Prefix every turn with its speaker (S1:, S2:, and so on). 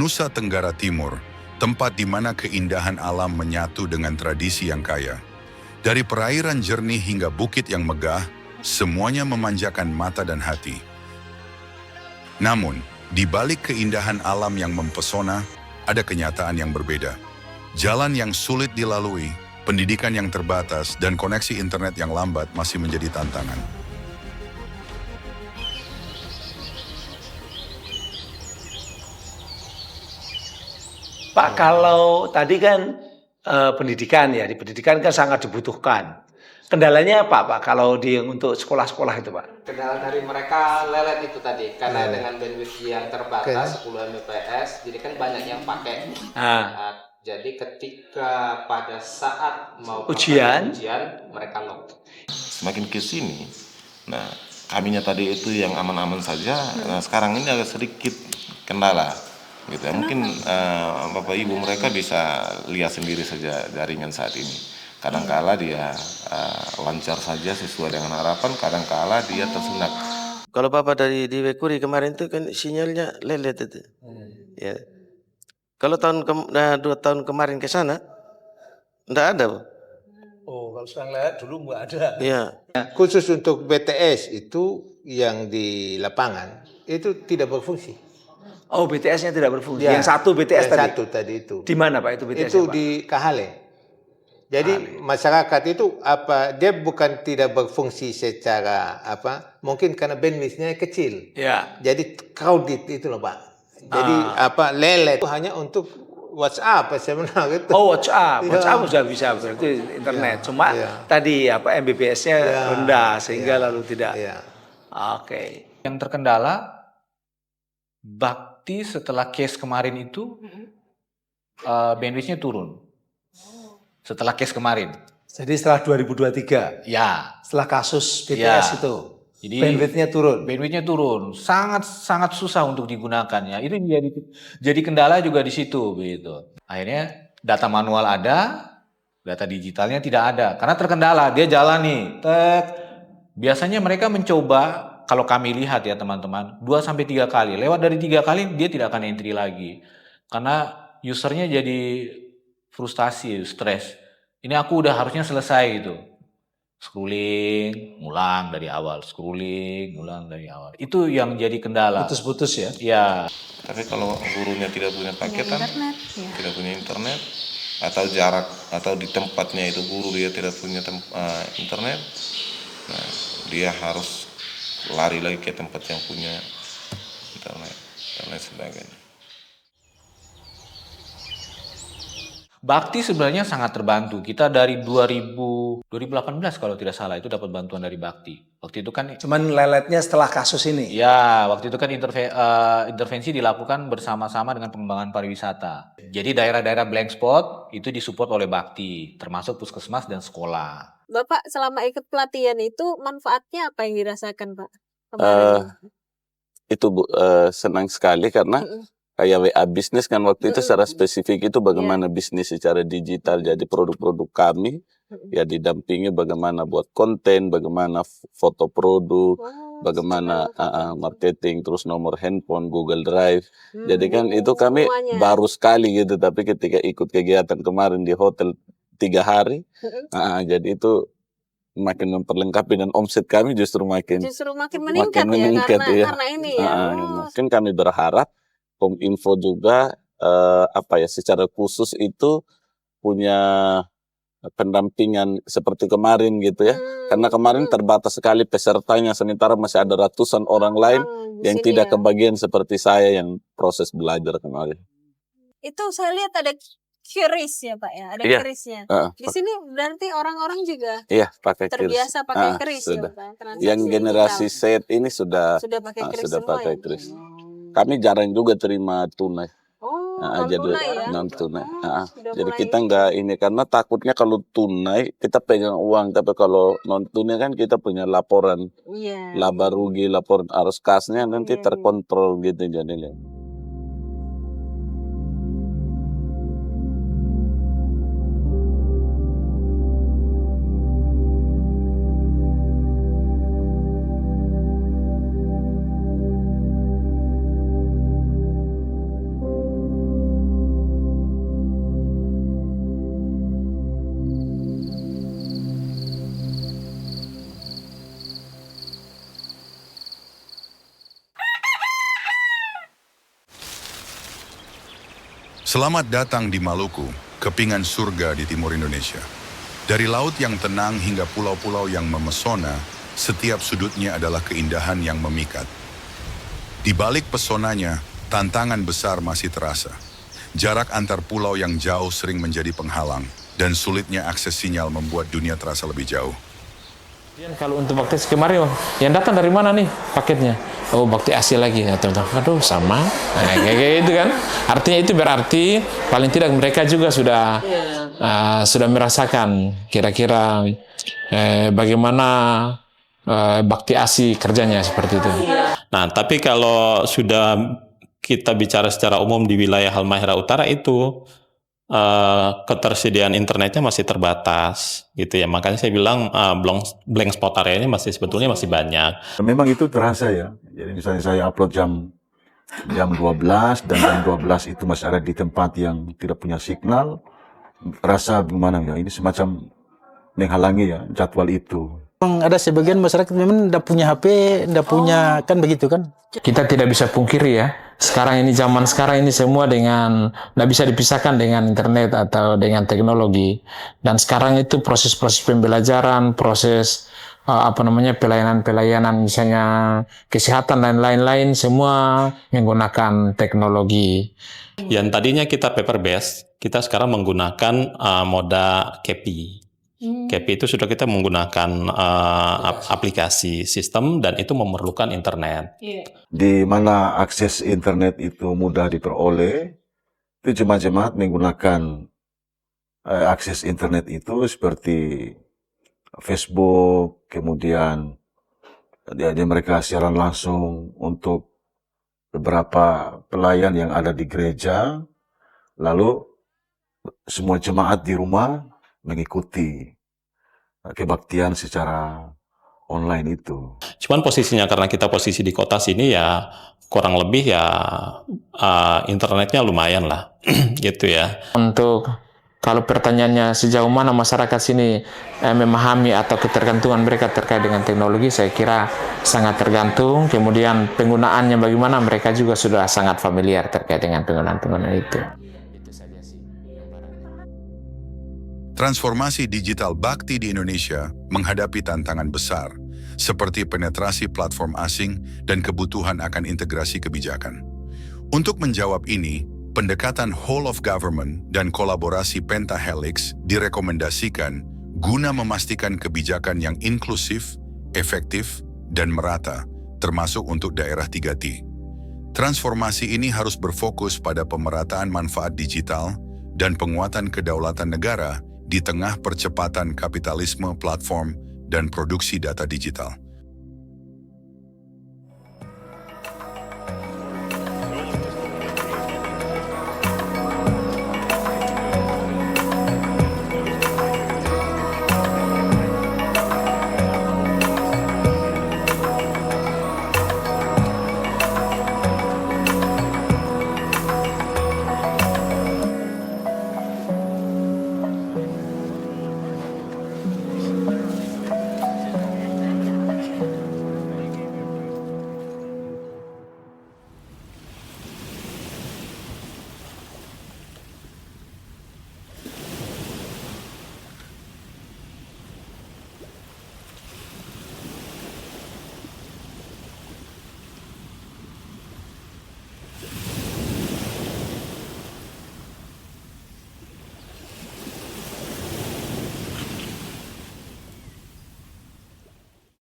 S1: Nusa Tenggara Timur, tempat di mana keindahan alam menyatu dengan tradisi yang kaya. Dari perairan jernih hingga bukit yang megah, semuanya memanjakan mata dan hati. Namun, di balik keindahan alam yang mempesona, ada kenyataan yang berbeda. Jalan yang sulit dilalui, pendidikan yang terbatas, dan koneksi internet yang lambat masih menjadi tantangan.
S2: Pak, kalau tadi kan pendidikan ya, di pendidikan kan sangat dibutuhkan. Kendalanya apa, Pak, kalau untuk sekolah-sekolah itu, Pak?
S3: Kendala dari mereka lelet itu tadi, karena dengan bandwidth yang terbatas 10 Mbps, jadi kan banyak yang pakai. Jadi ketika pada saat mau ujian mereka lock.
S4: Semakin ke sini, nah kaminya tadi itu yang aman-aman saja. Nah sekarang ini agak sedikit kendala, gitu ya. Mungkin Bapak Ibu mereka bisa lihat sendiri saja jaringan saat ini. Kadangkala dia lancar saja sesuai dengan harapan, kadangkala dia tersendat.
S5: Kalau Bapak dari di Wekuri kemarin itu kan sinyalnya lelet itu. Ya. Kalau 2 tahun kemarin ke sana enggak ada, Pak.
S2: Oh, kalau sekarang lelet dulu nggak ada.
S5: Iya.
S6: Khusus untuk BTS itu yang di lapangan itu tidak berfungsi.
S2: Oh, BTS-nya tidak berfungsi.
S6: Ya,
S2: yang satu BTS tadi.
S6: Satu tadi itu.
S2: Di mana, Pak, itu BTS?
S6: Itu di Kahale. Jadi masyarakat itu dia bukan tidak berfungsi secara mungkin karena bandwidth-nya kecil.
S2: Ya.
S6: Jadi crowded itu loh, Pak. Jadi lelet itu hanya untuk WhatsApp sebenarnya gitu.
S2: Oh, WhatsApp. WhatsApp sudah bisa berarti internet. Cuma tadi MBPS-nya rendah sehingga lalu tidak. Oke.
S7: Yang terkendala Bakti setelah case kemarin itu bandwidth-nya turun. Setelah case kemarin.
S2: Jadi setelah 2023.
S7: Ya.
S2: Setelah kasus BTS itu. Jadi bandwidth-nya turun.
S7: Bandwidth-nya turun. Sangat susah untuk digunakan ya. Itu jadi kendala juga di situ begitu. Akhirnya data manual ada, data digitalnya tidak ada. Karena terkendala, dia jalan nih. Biasanya mereka mencoba, kalau kami lihat ya teman-teman, 2-3 kali. Lewat dari 3 kali dia tidak akan entry lagi. Karena usernya jadi frustasi, stres. Ini aku udah harusnya selesai gitu. Scrolling, ngulang dari awal. Scrolling, ngulang dari awal. Itu yang jadi kendala.
S2: Putus-putus ya?
S7: Iya.
S4: Tapi kalau gurunya tidak punya paketan, tidak punya internet, atau jarak, atau di tempatnya itu guru dia tidak punya internet, nah dia harus lari lagi ke tempat yang punya internet dan lain sebagainya.
S7: Bakti sebenarnya sangat terbantu. Kita dari 2018 kalau tidak salah itu dapat bantuan dari Bakti. Waktu itu kan
S2: cuman leletnya setelah kasus ini.
S7: Ya, waktu itu kan intervensi dilakukan bersama-sama dengan pengembangan pariwisata. Jadi daerah-daerah blank spot itu disupport oleh Bakti, termasuk puskesmas dan sekolah.
S8: Bapak selama ikut pelatihan itu manfaatnya apa yang dirasakan, Pak?
S5: Itu Bu, senang sekali karena kayak WA bisnis kan waktu itu secara spesifik itu bagaimana bisnis secara digital. Jadi produk-produk kami ya didampingi bagaimana buat konten, bagaimana foto produk, bagaimana marketing, terus nomor handphone, Google Drive. Jadi kan itu kami baru sekali gitu, tapi ketika ikut kegiatan kemarin di hotel 3 hari, jadi itu makin memperlengkapi dan omset kami justru makin
S8: meningkat karena ini ya.
S5: Mungkin kami berharap Kominfo juga secara khusus itu punya pendampingan seperti kemarin gitu ya. Karena kemarin terbatas sekali pesertanya, sementara masih ada ratusan orang lain yang tidak kebagian seperti saya yang proses belajar kemarin.
S8: Itu saya lihat ada QRIS ya, Pak ya, ada QRIS-nya. Di sini berarti orang-orang juga
S5: pakai
S8: terbiasa pakai QRIS ya, Pak.
S5: Yang generasi Z ini sudah pakai QRIS. Kami jarang juga terima tunai. Non tunai. Jadi kita enggak ini karena takutnya kalau tunai kita pegang uang, tapi kalau non tunai kan kita punya laporan laba rugi, laporan arus kasnya nanti terkontrol gitu jadinya.
S1: Selamat datang di Maluku, kepingan surga di timur Indonesia. Dari laut yang tenang hingga pulau-pulau yang memesona, setiap sudutnya adalah keindahan yang memikat. Di balik pesonanya, tantangan besar masih terasa. Jarak antar pulau yang jauh sering menjadi penghalang, dan sulitnya akses sinyal membuat dunia terasa lebih jauh.
S9: Kalau untuk Bakti kemarin, yang datang dari mana nih paketnya? Oh, Bakti Asia lagi. Aduh, sama. Nah, kayak gitu kan. Artinya itu berarti paling tidak mereka juga sudah merasakan kira-kira bagaimana Bakti Asi kerjanya seperti itu.
S10: Nah, tapi kalau sudah kita bicara secara umum di wilayah Halmahera Utara itu, ketersediaan internetnya masih terbatas gitu ya, makanya saya bilang blank spot area ini sebetulnya masih banyak.
S11: Memang itu terasa ya, jadi misalnya saya upload jam 12 dan jam 12 itu masih ada di tempat yang tidak punya signal, rasa gimana ya, ini semacam menghalangi ya jadwal itu.
S12: Ada sebagian masyarakat memang tidak punya HP, tidak punya, kan begitu kan.
S9: Kita tidak bisa pungkiri ya, sekarang ini zaman sekarang ini semua tidak bisa dipisahkan dengan internet atau dengan teknologi. Dan sekarang itu proses-proses pembelajaran, proses pelayanan misalnya kesehatan dan lain-lain semua menggunakan teknologi.
S10: Yang tadinya kita paper based, kita sekarang menggunakan moda KPI. KPI itu sudah kita menggunakan aplikasi sistem dan itu memerlukan internet.
S11: Di mana akses internet itu mudah diperoleh, itu jemaat-jemaat menggunakan akses internet itu seperti Facebook, kemudian mereka siaran langsung untuk beberapa pelayan yang ada di gereja, lalu semua jemaat di rumah mengikuti kebaktian secara online itu.
S10: Cuman posisinya karena kita posisi di kota sini ya kurang lebih ya internetnya lumayan lah gitu ya.
S9: Untuk kalau pertanyaannya sejauh mana masyarakat sini memahami atau ketergantungan mereka terkait dengan teknologi, saya kira sangat tergantung. Kemudian penggunaannya bagaimana, mereka juga sudah sangat familiar terkait dengan penggunaan itu.
S1: Transformasi digital bakti di Indonesia menghadapi tantangan besar, seperti penetrasi platform asing dan kebutuhan akan integrasi kebijakan. Untuk menjawab ini, pendekatan whole of government dan kolaborasi pentahelix direkomendasikan guna memastikan kebijakan yang inklusif, efektif, dan merata, termasuk untuk daerah 3T. Transformasi ini harus berfokus pada pemerataan manfaat digital dan penguatan kedaulatan negara di tengah percepatan kapitalisme platform dan produksi data digital.